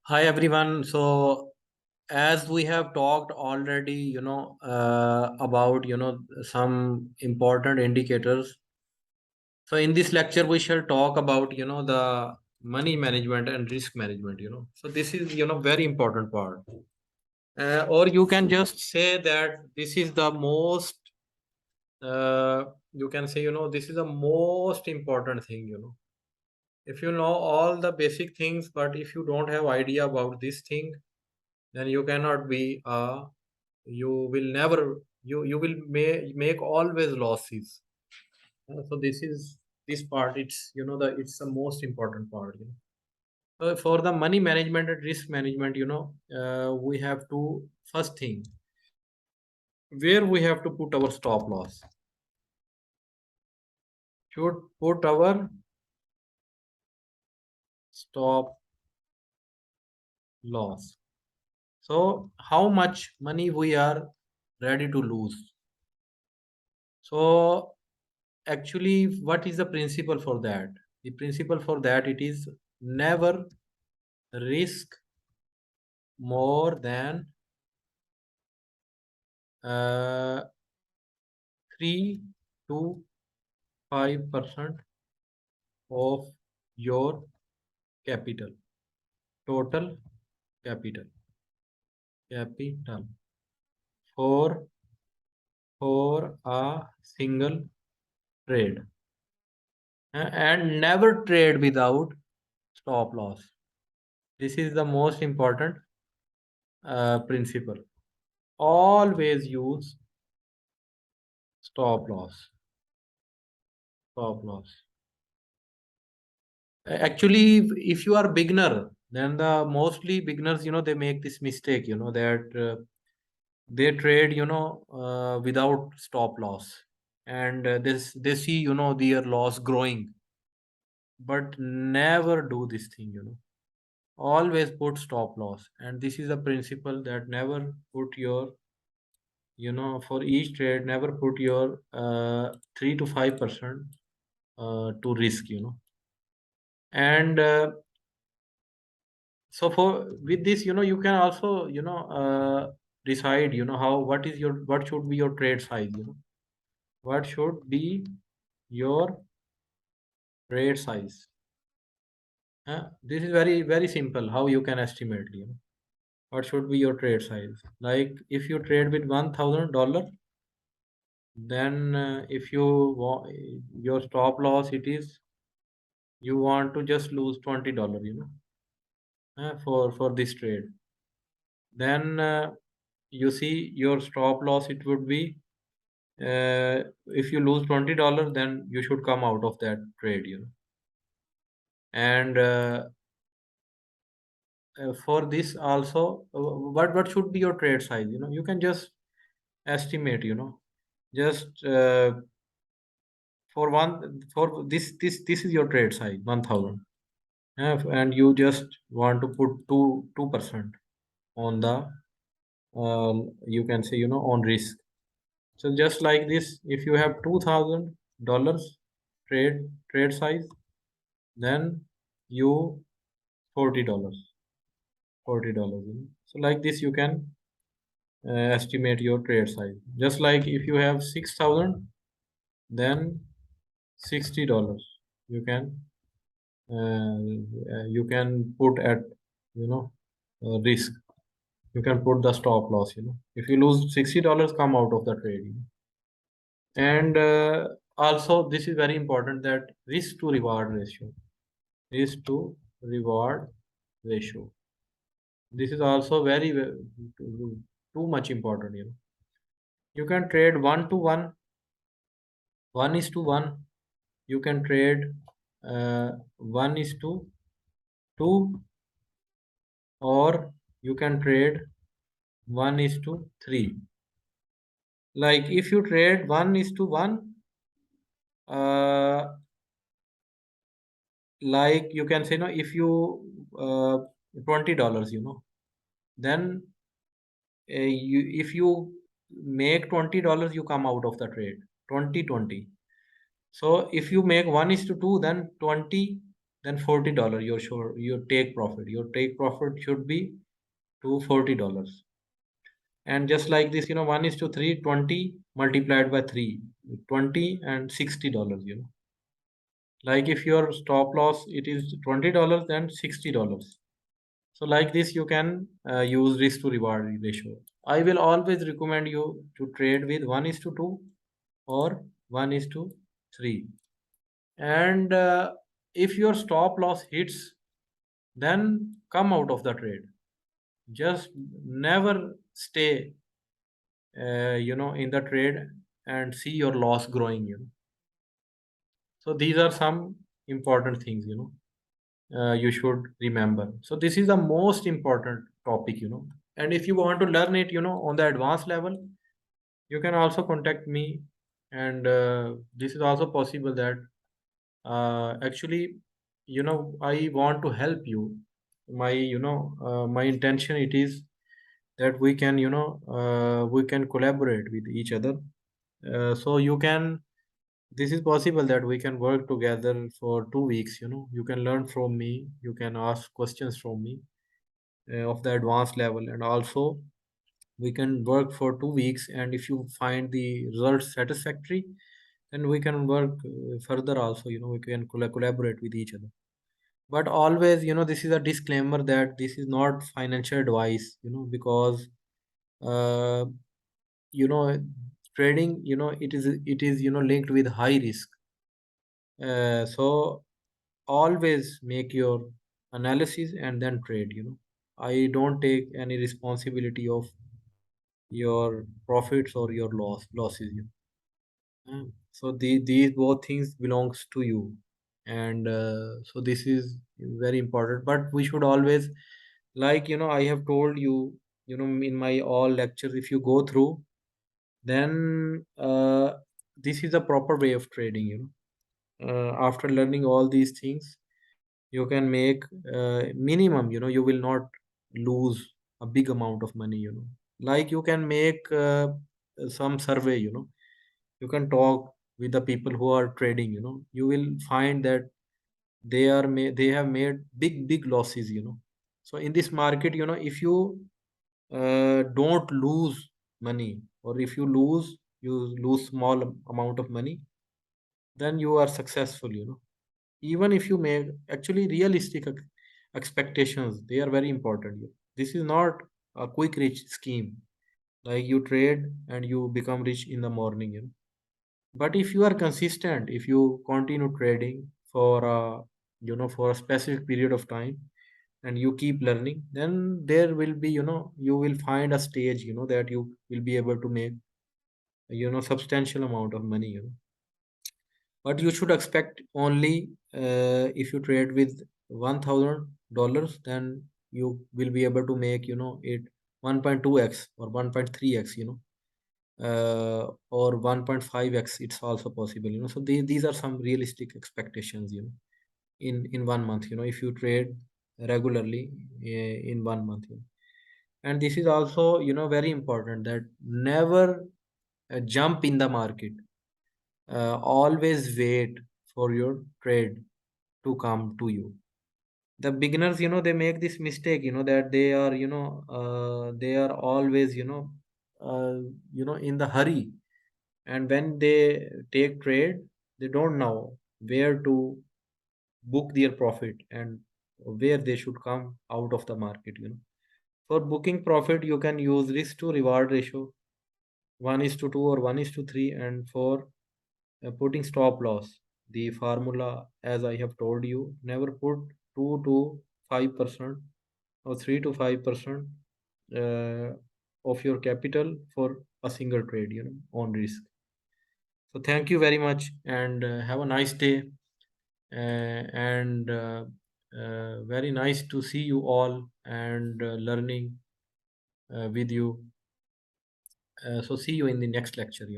Hi everyone. So as we have talked already, about some important indicators. So in this lecture, we shall talk about the money management and risk management. So this is very important part. Or you can just say that this is the most. You can say this is the most important thing. If you know all the basic things, but if you don't have idea about this thing, then you cannot be you will never you will make always losses. So this part, it's it's the most important part. So for the money management and risk management, we have to first thing, where we have to put our stop loss. Should put our stop loss. So how much money we are ready to lose. So actually, what is the principle for that? The principle for that, it is never risk more than 3 to 5% of your capital, total capital, capital for a single trade. And never trade without stop loss. This is the most important principle. Always use stop loss. Stop loss. Actually, if you are beginner, then the mostly beginners, they make this mistake, that they trade, without stop loss, and this they see, their loss growing, but never do this thing. Always put stop loss, and this is a principle that never put your, for each trade, never put your 3 to 5% to risk. And so for with this, you can also decide, how, what should be your trade size. What should be your trade size. This is very very simple, how you can estimate, what should be your trade size. Like if you trade with $1,000, then if you want your stop loss, it is, you want to just lose $20, for this trade. Then you see your stop loss, it would be, if you lose $20, then you should come out of that trade. And for this also, what should be your trade size. You can just estimate, just for this is your trade size 1000. And you just want to put 2% on the, you can say, on risk. So just like this, if you have $2000 trade size, then you $40, $40. So like this, you can estimate your trade size. Just like if you have 6000, then $60 you can, you can put at, you know risk. You can put the stop loss. If you lose $60, come out of the trade. And also, this is very important, that risk to reward ratio. Risk to reward ratio. This is also very, too much important. You can trade 1 to 1, 1:1. You can trade 1:2, or you can trade 1:3. Like if you trade 1:1, like you can say, no, if you uh, $20, then if you make $20, you come out of the trade 20. So if you make 1:2, then 20 then $40 your take profit. Your take profit should be to $40. And just like this, 1 is to 3, 20 multiplied by 3, 20 and $60. Like if your stop loss it is $20, then $60. So like this, you can use risk to reward ratio. I will always recommend you to trade with 1 is to 2 or 1 is to 3. And if your stop loss hits, then come out of the trade. Just never stay, in the trade and see your loss growing. So these are some important things, you should remember. So this is the most important topic. And if you want to learn it, on the advanced level, you can also contact me. And this is also possible that actually, I want to help you. My intention it is that we can collaborate with each other. So you can this is possible that we can work together for 2 weeks. You can learn from me, you can ask questions from me of the advanced level, and also we can work for 2 weeks, and if you find the results satisfactory, then we can work further also. We can collaborate with each other. But always, this is a disclaimer that this is not financial advice, because uh, you know trading, it is linked with high risk. So always make your analysis and then trade. I don't take any responsibility of your profits or your losses. So these both things belongs to you. And so this is very important, but we should always, like, I have told you, in my all lectures, if you go through, then this is a proper way of trading. After learning all these things, you can make minimum, you will not lose a big amount of money. Like you can make some survey. You can talk with the people who are trading. You will find that they have made big losses. So in this market, if you don't lose money, or if you lose small amount of money, then you are successful. Even if you make actually realistic expectations, they are very important. This is not a quick rich scheme, like you trade and you become rich in the morning. But if you are consistent, if you continue trading for a specific period of time, and you keep learning, then there will be, you will find a stage, that you will be able to make substantial amount of money. But you should expect only, if you trade with $1,000, then you will be able to make, it 1.2x or 1.3x, or 1.5x. It's also possible. So these are some realistic expectations, in 1 month, if you trade regularly in 1 month. And this is also, very important, that never jump in the market. Always wait for your trade to come to you. The beginners, they make this mistake, that they are always, in the hurry. And when they take trade, they don't know where to book their profit and where they should come out of the market. For booking profit, you can use risk to reward ratio, 1 is to 2 or 1 is to 3. And for putting stop loss, the formula, as I have told you, never put 2 to 5% or 3 to 5% uh, of your capital for a single trade, on risk. So thank you very much, and have a nice day. And very nice to see you all, and learning with you. So see you in the next lecture.